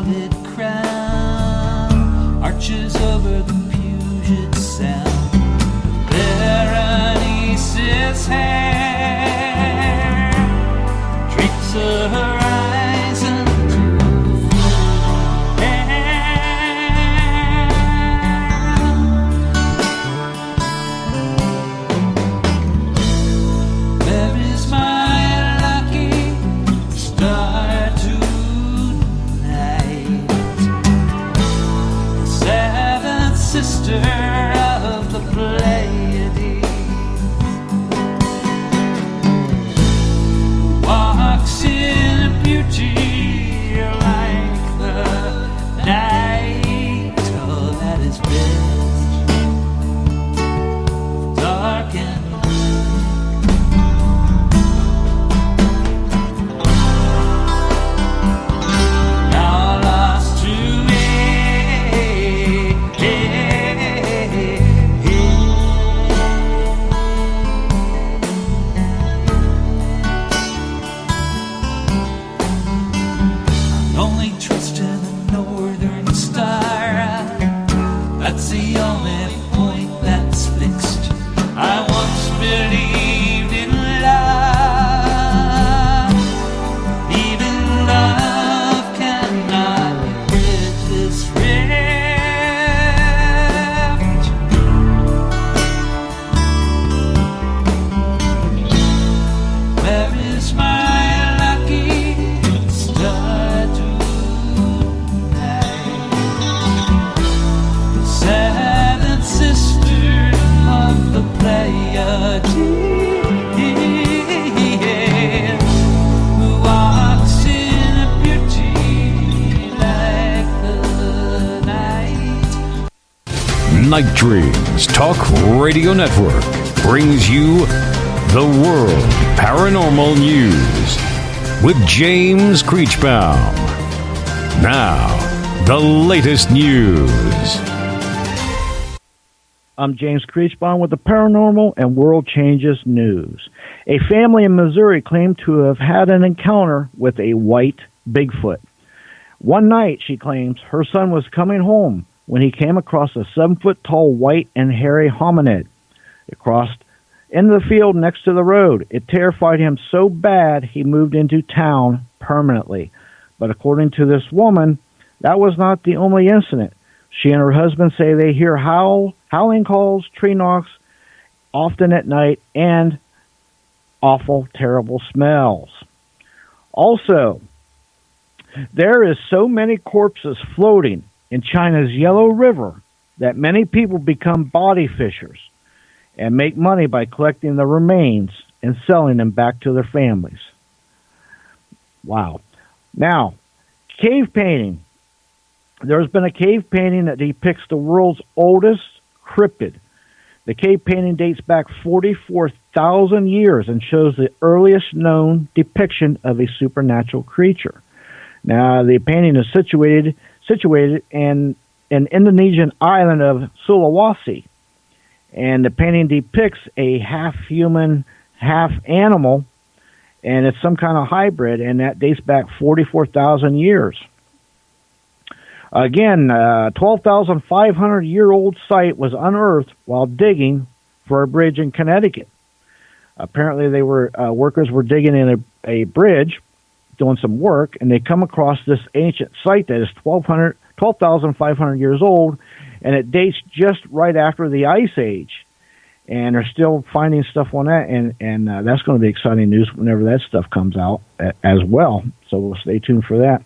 velvet crown arches over the Puget Sound. Berenice's hair drapes the horizon to the full air. Where is my lucky star tonight? The seventh sister of the Pleiades walks in beauty like the night. Oh, that is best, dark and now lost to me. Only trust in the northern star. That's the only point that's fixed. I once believed in love. Even love cannot bridge this rift. Where is my lucky star tonight? The seventh sister of the Pleiades, who walks in a beauty like the night. Night Dreams Talk Radio Network brings you the World Paranormal News with James Creechbaum. Now, the latest news. I'm James Creechbaum with the Paranormal and World Changes News. A family in Missouri claimed to have had an encounter with a white Bigfoot. One night, she claims, her son was coming home when he came across a 7-foot-tall white and hairy hominid. It crossed into the field next to the road. It terrified him so bad he moved into town permanently. But according to this woman, that was not the only incident. She and her husband say they hear howling calls, tree knocks, often at night, and awful, terrible smells. Also, there is so many corpses floating in China's Yellow River that many people become body fishers and make money by collecting the remains and selling them back to their families. Wow. Now, cave painting. There's been a cave painting that depicts the world's oldest cryptid. The cave painting dates back 44,000 years and shows the earliest known depiction of a supernatural creature. Now, the painting is situated in an Indonesian island of Sulawesi, and the painting depicts a half-human, half-animal, and it's some kind of hybrid, and that dates back 44,000 years. Again, 12,500-year-old site was unearthed while digging for a bridge in Connecticut. Apparently, workers were digging in a bridge, doing some work, and they come across this ancient site that is 12,500 years old, and it dates just right after the Ice Age. And they're still finding stuff on that, and that's going to be exciting news whenever that stuff comes out as well. So we'll stay tuned for that.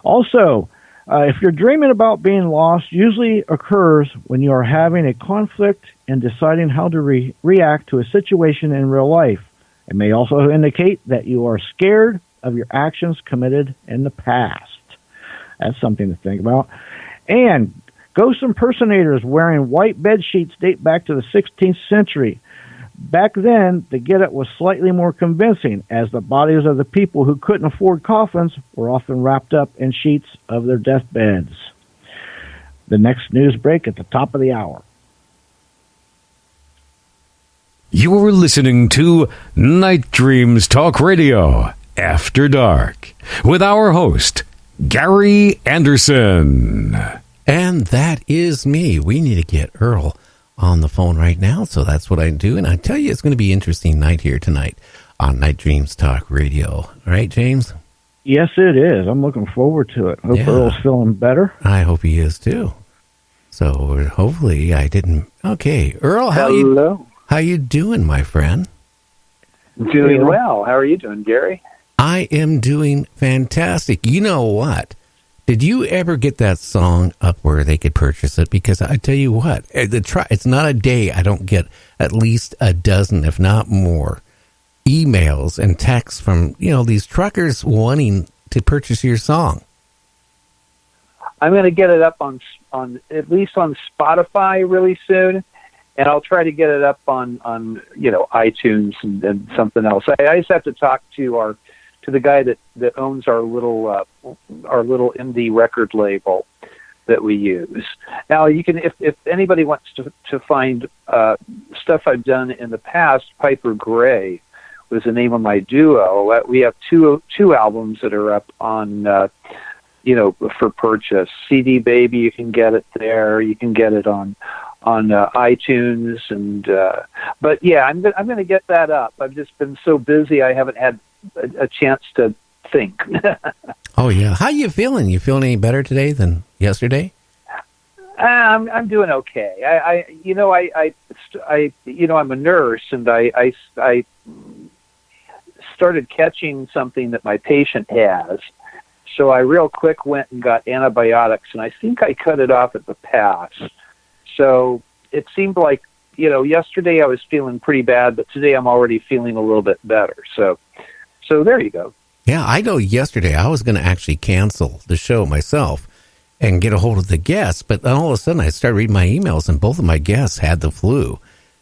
Also, if you're dreaming about being lost, usually occurs when you are having a conflict and deciding how to react to a situation in real life. It may also indicate that you are scared of your actions committed in the past. That's something to think about. And ghost impersonators wearing white bed sheets date back to the 16th century. Back then, the get-up was slightly more convincing, as the bodies of the people who couldn't afford coffins were often wrapped up in sheets of their deathbeds. The next news break at the top of the hour. You're listening to Night Dreams Talk Radio After Dark with our host, Gary Anderson. And that is me. We need to get Earl on the phone right now, so that's what I do. And I tell you, it's going to be an interesting night here tonight on Night Dreams Talk Radio. All right, James? Yes, it is. I'm looking forward to it. Hope Earl's feeling better. I hope he is, too. So hopefully I didn't... Okay, Earl, how you doing, my friend? Doing well. How are you doing, Gary? I am doing fantastic. You know what? Did you ever get that song up where they could purchase it? Because I tell you what, it's not a day I don't get at least a dozen, if not more, emails and texts from, these truckers wanting to purchase your song. I'm going to get it up on at least on Spotify really soon, and I'll try to get it up on iTunes and something else. I just have to talk to the guy that owns our little indie record label that we use. Now, you can, if anybody wants to find stuff I've done in the past, Piper Gray was the name of my duo. We have two albums that are up on for purchase. CD Baby, you can get it there. You can get it on iTunes, and but yeah, I'm going to get that up. I've just been so busy, I haven't had a chance to think. Oh yeah, how you feeling? You feeling any better today than yesterday? I'm doing okay. I'm a nurse, and I started catching something that my patient has. So I real quick went and got antibiotics, and I think I cut it off at the pass. So it seemed like, yesterday I was feeling pretty bad, but today I'm already feeling a little bit better. So there you go. Yeah, I know yesterday I was going to actually cancel the show myself and get a hold of the guests, but then all of a sudden I started reading my emails, and both of my guests had the flu.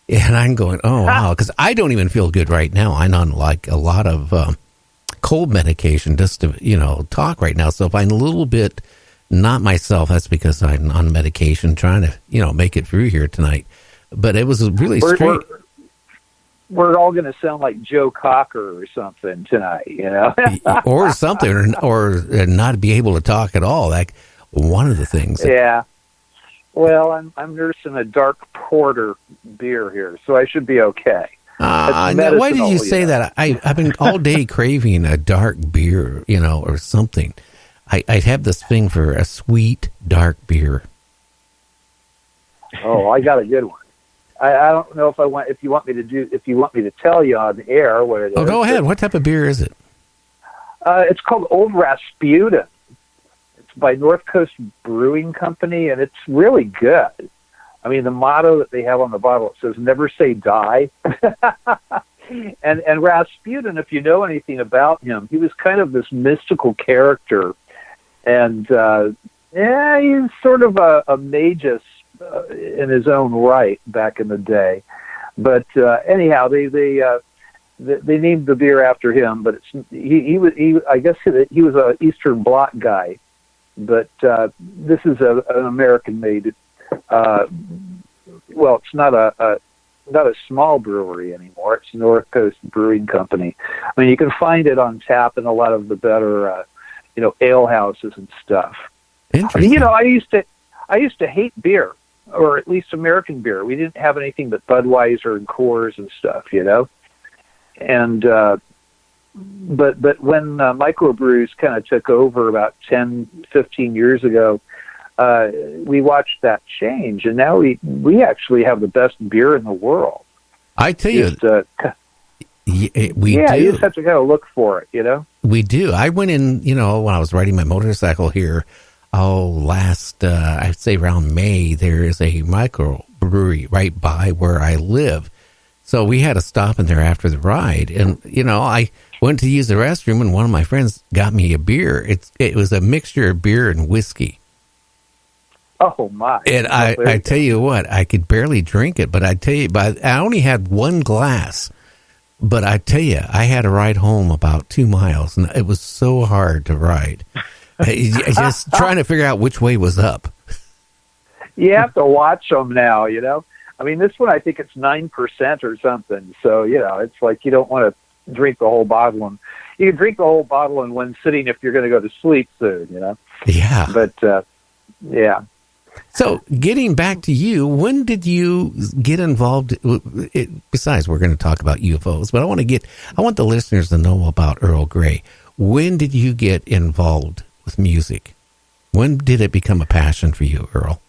And I'm going, oh, wow, because I don't even feel good right now. I'm on like a lot of cold medication just to, talk right now. So if I'm a little bit not myself, that's because I'm on medication trying to, make it through here tonight. But it was really strange. We're all going to sound like Joe Cocker or something tonight, or something, or not be able to talk at all. Like one of the things. Yeah. Well, I'm nursing a dark porter beer here, so I should be okay. Why did you say that? I've been all day craving a dark beer, or something. I'd have this thing for a sweet dark beer. Oh, I got a good one. I don't know if you want me to tell you on the air what it is. Oh, go ahead. What type of beer is it? It's called Old Rasputin. It's by North Coast Brewing Company, and it's really good. I mean, the motto that they have on the bottle, it says, "Never say die." and Rasputin, if you know anything about him, he was kind of this mystical character, and he's sort of a magus in his own right back in the day. But anyhow, they named the beer after him. But I guess he was an Eastern Bloc guy. But this is an American-made. It's not a small brewery anymore. It's North Coast Brewing Company. I mean, you can find it on tap in a lot of the better, ale houses and stuff. Interesting. I used to hate beer, or at least American beer. We didn't have anything but Budweiser and Coors and stuff, And but when microbrews kind of took over about 10, 15 years ago, we watched that change, and now we actually have the best beer in the world. I tell you, we do. You just have to kind of look for it, We do. I went in, when I was riding my motorcycle here, last, I'd say around May, there is a microbrewery right by where I live. So we had to stop in there after the ride. And, I went to use the restroom, and one of my friends got me a beer. It was a mixture of beer and whiskey. Oh, my. And I tell you what, I could barely drink it, but I only had one glass. But I tell you, I had to ride home about 2 miles, and it was so hard to ride. Just trying to figure out which way was up. You have to watch them now, I mean, this one, I think it's 9% or something. So, it's like you don't want to drink the whole bottle. And, you can drink the whole bottle in one sitting if you're going to go to sleep soon, you know. Yeah. But yeah. So, getting back to you, when did you get involved? Besides, we're going to talk about UFOs, but I want the listeners to know about Earl Grey. When did you get involved with music? When did it become a passion for you, Earl?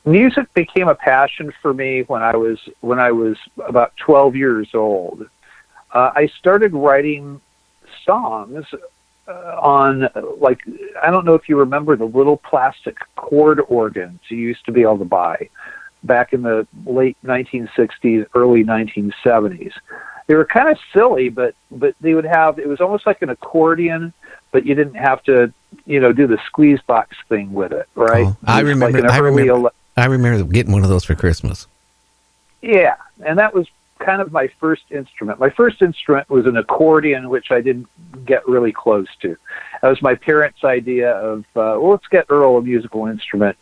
Music became a passion for me when I was about 12 years old. I started writing songs on, like, I don't know if you remember the little plastic chord organs you used to be able to buy back in the late 1960s, early 1970s. They were kind of silly, but they would have, it was almost like an accordion, but you didn't have to, do the squeeze box thing with it, right? Oh, I remember getting one of those for Christmas. Yeah, and that was kind of my first instrument. My first instrument was an accordion, which I didn't get really close to. That was my parents' idea of, let's get Earl a musical instrument.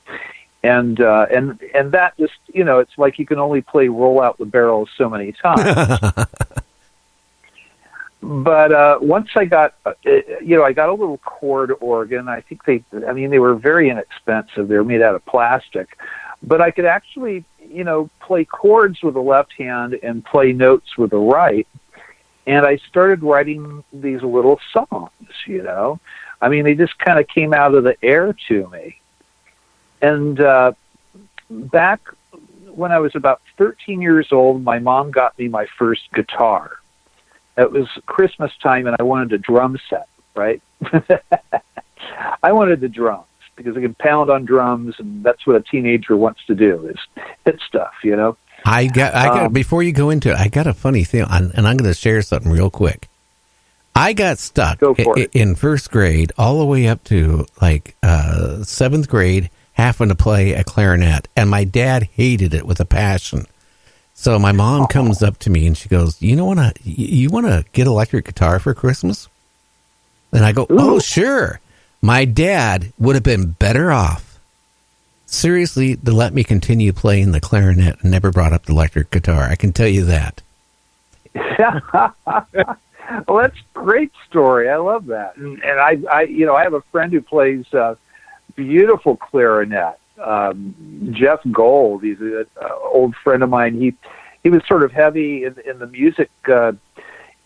And that just, it's like you can only play Roll Out the Barrel so many times. But once I got, I got a little chord organ. I think they were very inexpensive. They were made out of plastic. But I could actually, play chords with the left hand and play notes with the right. And I started writing these little songs, they just kind of came out of the air to me. And back when I was about 13 years old, my mom got me my first guitar. It was Christmas time, and I wanted a drum set, right? I wanted the drums because I can pound on drums, and that's what a teenager wants to do, is hit stuff, I got before you go into it, I got a funny thing, and I'm going to share something real quick. I got stuck in first grade all the way up to like seventh grade, having to play a clarinet, and my dad hated it with a passion. So my mom comes up to me and she goes, you want to get electric guitar for Christmas? And I go, oh, sure. My dad would have been better off, seriously, to let me continue playing the clarinet and never brought up the electric guitar. I can tell you that. Well, that's a great story. I love that. And I have a friend who plays beautiful clarinet. Jeff Gold, he's an old friend of mine. He was sort of heavy in the music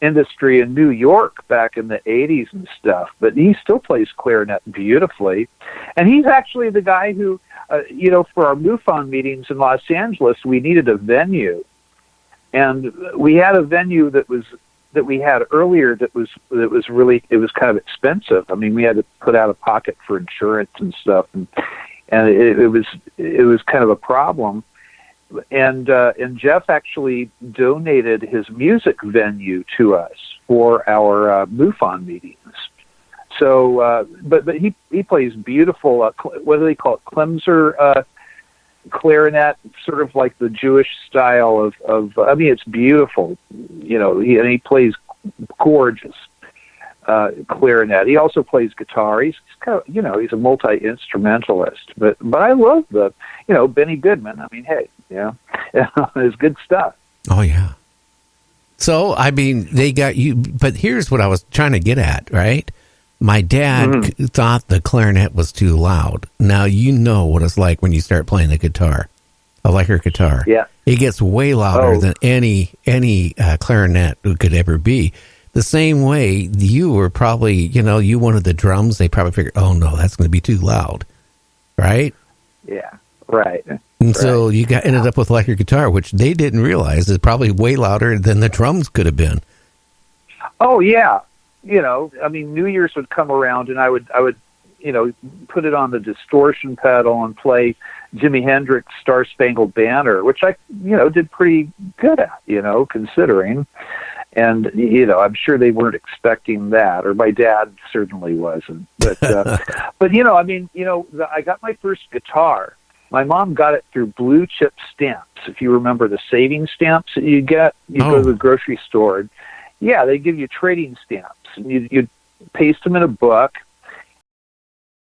industry in New York back in the 80s and stuff, but he still plays clarinet beautifully. And he's actually the guy who, for our MUFON meetings in Los Angeles, we needed a venue. And we had a venue that we had earlier that was really, it was kind of expensive. I mean, we had to put out of pocket for insurance and stuff, and it was kind of a problem. And Jeff actually donated his music venue to us for our MUFON meetings. So, but he plays beautiful. What do they call it? Klemser clarinet, sort of like the Jewish style of. I mean, it's beautiful. He plays gorgeous clarinet. He also plays guitar. He's kind of, he's a multi-instrumentalist. But I love the, Benny Goodman. I mean, hey, it's good stuff. Oh yeah. So I mean, they got you. But here's what I was trying to get at, right? My dad thought the clarinet was too loud. Now you know what it's like when you start playing the guitar, electric guitar. Yeah, it gets way louder than any clarinet could ever be. The same way you were probably, you wanted the drums. They probably figured, oh no, that's going to be too loud, right? Yeah, right. And so you ended up with electric guitar, which they didn't realize is probably way louder than the drums could have been. Oh yeah. I mean, New Year's would come around, and I would, put it on the distortion pedal and play Jimi Hendrix' Star Spangled Banner, which I, did pretty good at, considering. And, I'm sure they weren't expecting that, or my dad certainly wasn't. But, but I got my first guitar. My mom got it through blue chip stamps. If you remember the saving stamps that you get, go to the grocery store. Yeah, they give you trading stamps. And you'd paste them in a book,